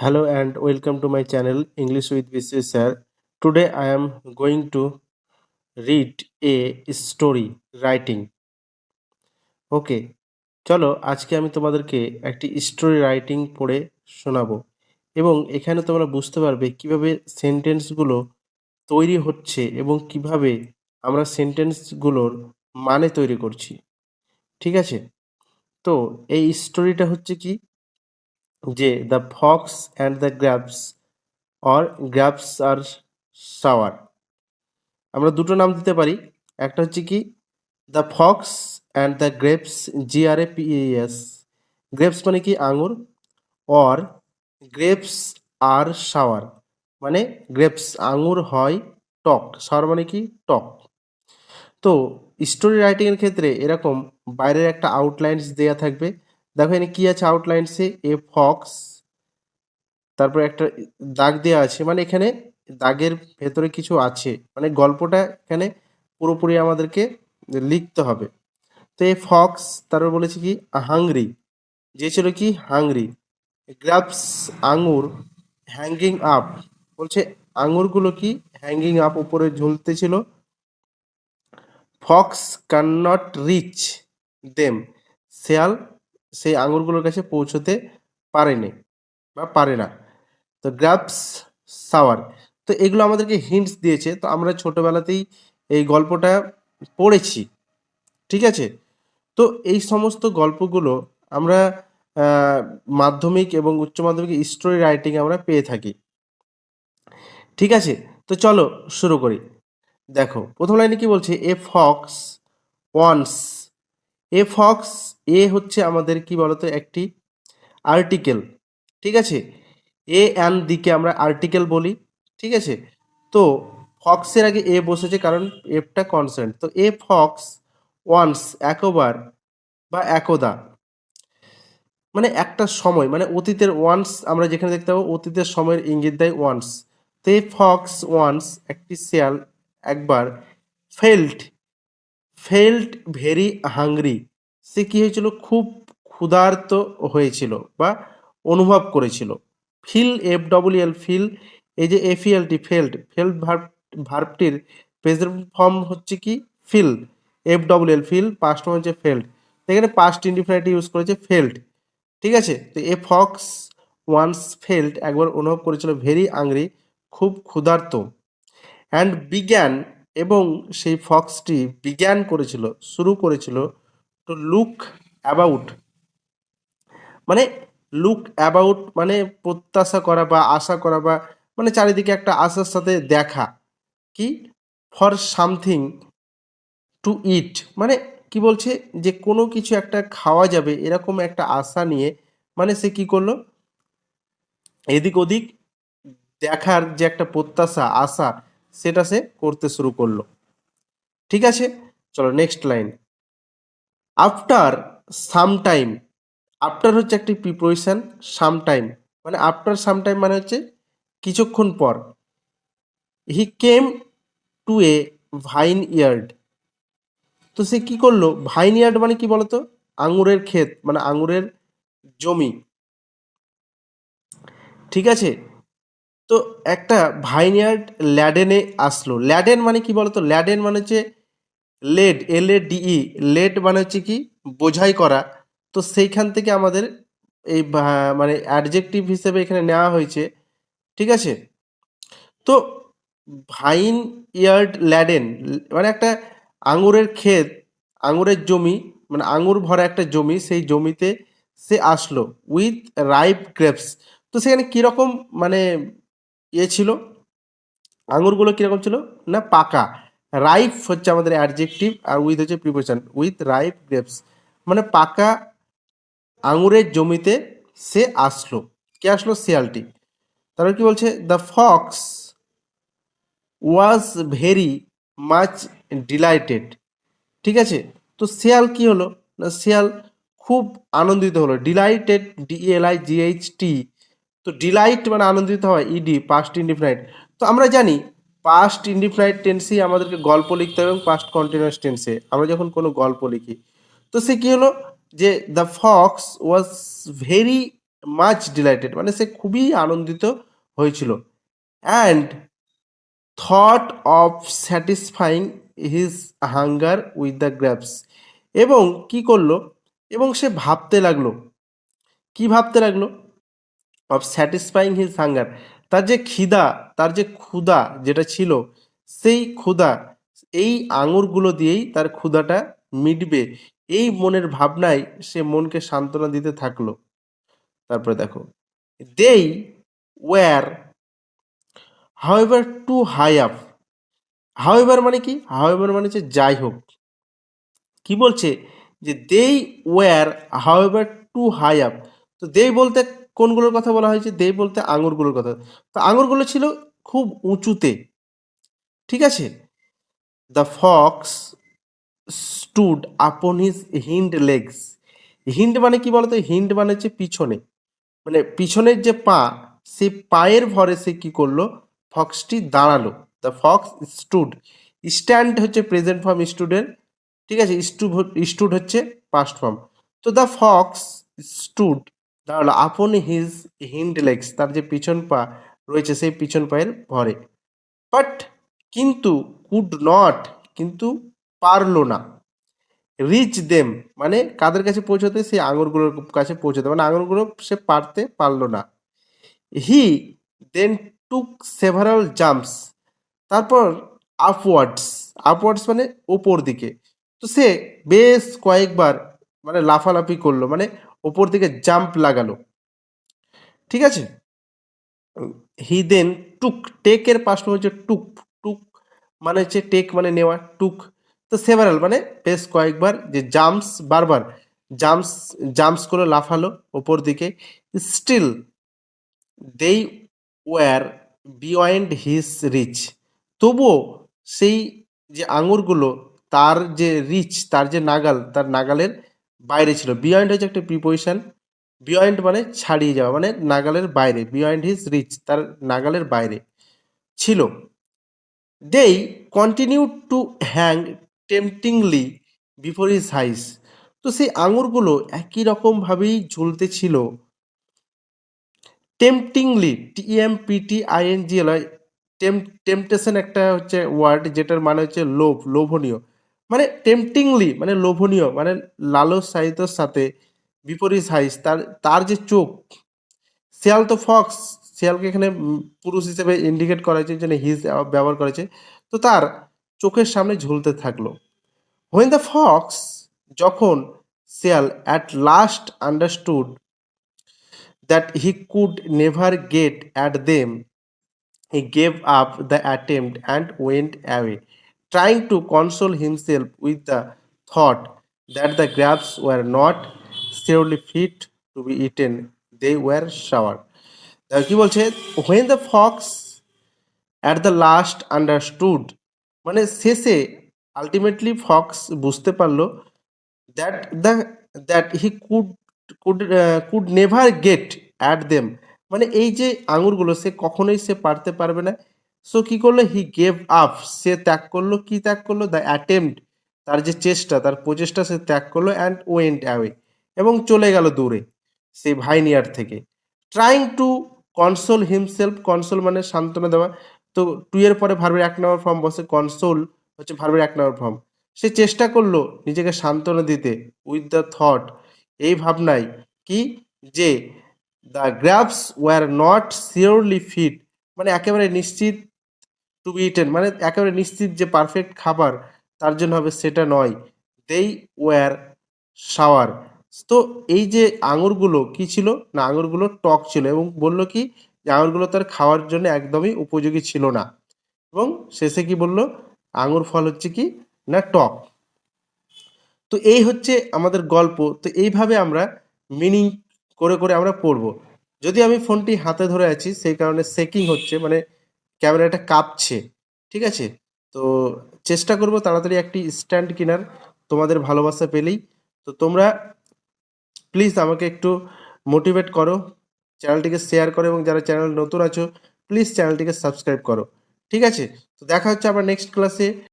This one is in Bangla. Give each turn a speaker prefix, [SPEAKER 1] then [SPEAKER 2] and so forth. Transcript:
[SPEAKER 1] Hello and welcome to my channel English with BC Sir. Today I am going to read a story writing. ওকে, চলো আজকে আমি তোমাদেরকে একটি স্টোরি রাইটিং পড়ে শোনাবো এবং এখানে তোমরা বুঝতে পারবে কিভাবে সেন্টেন্সগুলো তৈরি হচ্ছে এবং কিভাবে আমরা সেন্টেন্সগুলোর মানে তৈরি করছি। ঠিক আছে, তো এই স্টোরিটা হচ্ছে কি যে the fox and the grapes or grapes are sour. আমরা দুটো নাম দিতে পারি, একটা হচ্ছে কি the fox and the grapes, GRAPES। Grapes মানে কি আঙুর, অর গ্রেপস আর সাওয়ার মানে গ্রেপস আঙুর হয় টক, সাওয়ার মানে কি টক। তো স্টোরি রাইটিংয়ের ক্ষেত্রে এরকম বাইরের একটা আউটলাইন্স দেয়া থাকবে। দেখো এখানে কি আছে আউটলাইন্সে, এ ফক্স, তারপর একটা দাগ দেওয়া আছে, মানে এখানে দাগের ভেতরে কিছু আছে, মানে গল্পটা এখানে পুরোপুরি আমাদেরকে লিখতে হবে। তো এই ফক্স তারপর বলেছে কি হাংরি, যে ছিল কি হাংরি। গ্রাপস আঙুর, হ্যাঙ্গিং আপ, বলছে আঙুরগুলো কি হ্যাঙ্গিং আপ, উপরে ঝুলতে ছিল। Fox can not reach them, শেয়াল সেই আঙুরগুলোর কাছে পৌঁছতে পারেনি বা পারে না। তো গ্রাপস সাওয়ার, তো এগুলো আমাদেরকে হিন্টস দিয়েছে, তো আমরা ছোটোবেলাতেই এই গল্পটা পড়েছি। ঠিক আছে, তো এই সমস্ত গল্পগুলো আমরা মাধ্যমিক এবং উচ্চ মাধ্যমিক স্টোরি রাইটিং আমরা পেয়ে থাকি। ঠিক আছে, তো চলো শুরু করি। দেখো প্রথম লাইনে কি বলছে, a fox once. A fox, a হচ্ছে আমাদের কি বলতো একটি আর্টিকেল। ঠিক আছে, এ অ্যান্ড দিকে আমরা আর্টিকেল বলি। ঠিক আছে, তো ফক্সের আগে এ বসেছে কারণ এফটা কনসেন্ট। তো এ ফক্স ওয়ান্স, একবার বা একদা, মানে একটা সময়, মানে অতীতের ওয়ান্স আমরা যেখানে দেখতে পাবো অতীতের সময়ের ইঙ্গিত দেয় ওয়ান্স। তো এ ফক্স ওয়ান্স, একটি শেয়াল একবার, ফেল্ট ফেল্ট ভেরি হাংরি, সে কি হয়েছিল খুব ক্ষুধার্ত হয়েছিল বা অনুভব করেছিল। ফিল, FWL ফিল, এই যে FELT ফেল্ট, ফেল্ট ভার্বটির প্রেজেন্ট ফর্ম হচ্ছে কি feel, FWL feel, past form হচ্ছে ফেল্ট, এখানে পাস্ট ইনডিফিনিট ইউজ করেছে ফেল্ট। ঠিক আছে, তো এ ফক্স ওয়ান্স ফেল্ট, একবার অনুভব করেছিল, ভেরি আংরি, খুব ক্ষুধার্ত, অ্যান্ড বিজ্ঞান, এবং সেই ফক্সটি বিজ্ঞান করেছিল, শুরু করেছিল, টু লুক অ্যাবাউট, মানে লুক অ্যাবাউট মানে প্রত্যাশা করা বা আশা করা, বা মানে চারিদিকে একটা আশার সাথে দেখা, কি ফর সামথিং টু ইট, মানে কি বলছে যে কোনো কিছু একটা খাওয়া যাবে এরকম একটা আশা নিয়ে, মানে সে কি করলো এদিক ওদিক দেখার যে একটা প্রত্যাশা আশা, সেটা সে করতে শুরু করলো। ঠিক আছে, চলো next line. After some time, after হচ্ছে একটি প্রিপোজিশন, সাম টাইম মানে আফটার সাম টাইম মানে হচ্ছে কিছুক্ষণ পর। He came to a vineyard, তো সে কি করলো, ভাইন ইয়ার্ড মানে কি বলতো, আঙুরের ক্ষেত মানে আঙুরের জমি। ঠিক আছে, তো একটা ভাইনয়ার্ড ল্যাডেনে আসলো। ল্যাডেন মানে কি বলতো, ল্যাডেন মানে হচ্ছে লেড, LADE, লেড মানে হচ্ছে কি বোঝাই করা। তো সেইখান থেকে আমাদের এই মানে অ্যাডজেক্টিভ হিসেবে এখানে নেওয়া হয়েছে। ঠিক আছে, তো ভাইন ইয়ার্ড ল্যাডেন মানে একটা আঙুরের ক্ষেত, আঙুরের জমি, মানে আঙুর ভরা একটা জমি, সেই জমিতে সে আসলো উইথ রাইপ গ্রেপস। তো সেখানে কীরকম মানে ইয়ে ছিল, আঙুরগুলো কীরকম ছিল না পাকা। রাইপ হচ্ছে আমাদের অ্যাডজেক্টিভ, আর উইথ হচ্ছে প্রিপোজিশন, উইথ রাইপ গ্রেপস মানে পাকা আঙুরের জমিতে সে আসলো। কে আসলো, শিয়ালটি। তারপর কি বলছে, the fox was very much delighted. ঠিক আছে, তো শিয়াল কি হলো না, শিয়াল খুব আনন্দিত হলো। ডিলাইটেড, DELIGHT, তো ডিলাইট মানে আনন্দিত হয়, পাস্ট ইনডিফিনাইট। তো আমরা জানি পাস্ট ইনডিফিনাইট টেন্সেই আমাদেরকে গল্প লিখতে হবে, এবং পাস্ট কন্টিনিউয়াস টেন্সে আমরা যখন কোনো গল্প লিখি। তো সে কি হলো যে the fox was very much delighted, মানে সে খুবই আনন্দিত হয়েছিল। And thought of satisfying his hunger with the grapes, এবং কি করলো, এবং সে ভাবতে লাগলো, কি ভাবতে লাগলো, অফ স্যাটিসফাইং হিজ হাঙ্গার, তার যে খিদা, তার যে ক্ষুধা যেটা ছিল, সেই ক্ষুধা এই আঙুরগুলো দিয়েই তার ক্ষুধাটা মিটবে, এই মনের ভাবনায় সে মনকে সান্ত্বনা দিতে থাকলো। তারপরে দেখো, they were however too high up. However মানে কি, হাউএভার মানে হচ্ছে যাই হোক, কি বলছে যে they were however too high up. তো দেই বলতে কোনগুলোর কথা বলা হয়েছে, দেই বলতে আঙুরগুলোর কথা। তো আঙুরগুলো ছিল খুব উঁচুতে, ঠিক আছে। The fox stood upon his hind legs. Hind মানে কি বলতো, হিন্ড মানে হচ্ছে পিছনে, মানে পিছনের যে পা, সেই পায়ের ভরে সে কি করলো, ফক্সটি দাঁড়ালো। দ্য ফক্স স্টুড, স্ট্যান্ড হচ্ছে প্রেজেন্ট ফর্ম স্টুডেন্ট, ঠিক আছে, স্টুড হচ্ছে পাস্ট ফর্ম। তো দ্য ফক্স স্টুড দাঁড়ালো আপন হিজ হিন্ড লেগস, তার যে পিছন পা রয়েছে সেই পিছন পায়ের ভরে। বাট কিন্তু, কুড নট কিন্তু পারলো না, রিচ দেম মানে কাদের কাছে পৌঁছতে, সেই আঙুরগুলোর কাছে পৌঁছতে, মানে আঙুরগুলো সে পারতে পারলো না। হি দেন টুক সেভারাল জাম্পস, তারপর আপওয়ার্ডস, আপওয়ার্ডস মানে ওপর দিকে। তো সে বেশ কয়েকবার মানে লাফালাফি করলো, মানে ওপর দিকে জাম্প লাগালো, ঠিক আছে। হি দেন টুক, টেকের পাস্ট হচ্ছে টুক, টুক মানে হচ্ছে টেক মানে নেওয়া, টুক। তো সেভারাল মানে বেশ কয়েকবার, যে জাম্পস বারবার, জাম্পস জাম্পস করে লাফালো ওপর দিকে। স্টিল দেই ওয়্যার বিয়ন্ড হিজ রিচ, তবুও সেই যে আঙুরগুলো তার যে রিচ, তার যে নাগাল, তার নাগালের বাইরে ছিল। বিয়ন্ড হচ্ছে একটা প্রিপোজিশন, বিয়ন্ড মানে ছাড়িয়ে যাওয়া, মানে নাগালের বাইরে, বিয়ন্ড হিজ রিচ তার নাগালের বাইরে ছিল। They continue to hang temptingly before his eyes, তো সেই আঙুরগুলো একই রকমভাবেই ঝুলতে ছিল, টেম্পটিংলি, TEMPTINGL, টেম্পটেশন একটা হচ্ছে ওয়ার্ড যেটার মানে হচ্ছে লোভ, লোভনীয়, মানে টেম্পটিংলি মানে লোভনীয়, মানে লালসায়িতর সাথে, বিপরীত হাইস তার, তার যে চোখ, শিয়াল তো ফক্স, শিয়ালকে এখানে পুরুষ হিসেবে ইন্ডিকেট করা হয়েছে, যেন হিজ ব্যবহার করেছে, তো তার চোখের সামনে ঝুলতে থাকলো। হোয়েন দ্য ফক্স, যখন শিয়াল at last understood that he could never get at them, he gave up the attempt and went away, trying to console himself with the thought that the grapes were not surely fit to be eaten, they were sour. কি বলছে, when the fox at the last understood, মানে শেষে আলটিমেটলি ফক্স বুঝতে পারলো, that the that he could never gate at them, মানে এই যে আঙুরগুলো সে কখনোই সে পারতে পারবে না। সো কি করলো, হি গেভ আপ, সে ত্যাগ করলো, কি ত্যাগ করলো, দ্য অ্যাটেম্পট, তার যে চেষ্টা, তার প্রচেষ্টা সে ত্যাগ করলো, অ্যান্ড ওয়েন্ট অ্যাওয়ে, এবং চলে গেল দূরে সেই ভাইনিয়ার থেকে। Trying to console himself, console মানে সান্ত্বনা দেওয়া, তো টু এর পরে ভার্বের 1 নম্বর ফর্ম বসে, কনসোল হচ্ছে ভার্বের 1 নম্বর ফর্ম। সে চেষ্টা করলো নিজেকে সান্ত্বনা দিতে, উইথ দ্য থট, এই ভাবনায়, কি, যে the grapes were not surely fit, মানে একেবারে নিশ্চিত, টু বি ইটেন মানে একেবারে নিশ্চিত যে পারফেক্ট খাবার তার জন্য হবে সেটা নয়, দেই ওয়ার সাওয়ার। তো এই যে আঙুরগুলো কি ছিল না, আঙুরগুলো টক ছিল, এবং বলল কি যে আঙুরগুলো তার খাওয়ার জন্য একদমই উপযোগী ছিল না, এবং শেষে কি বলল, আঙুর ফল হচ্ছে কি না টক। তো এই হচ্ছে আমাদের গল্প। তো এইভাবে আমরা মিনিং করে করে আমরা পড়বো। যদি আমি ফোনটি হাতে ধরে আছি সেই কারণে শেকিং হচ্ছে, মানে ক্যামেরাটা কাঁপছে, ঠিক আছে। তো চেষ্টা করব তাড়াতাড়ি একটি স্ট্যান্ড কেনার, তোমাদের ভালোবাসা পেলেই। তো তোমরা প্লিজ আমাকে একটু মোটিভেট করো, চ্যানেলটিকে শেয়ার করো, এবং যারা চ্যানেল নতুন আছো প্লিজ চ্যানেলটিকে সাবস্ক্রাইব করো, ঠিক আছে। তো দেখা হচ্ছে আবার নেক্সট ক্লাসে।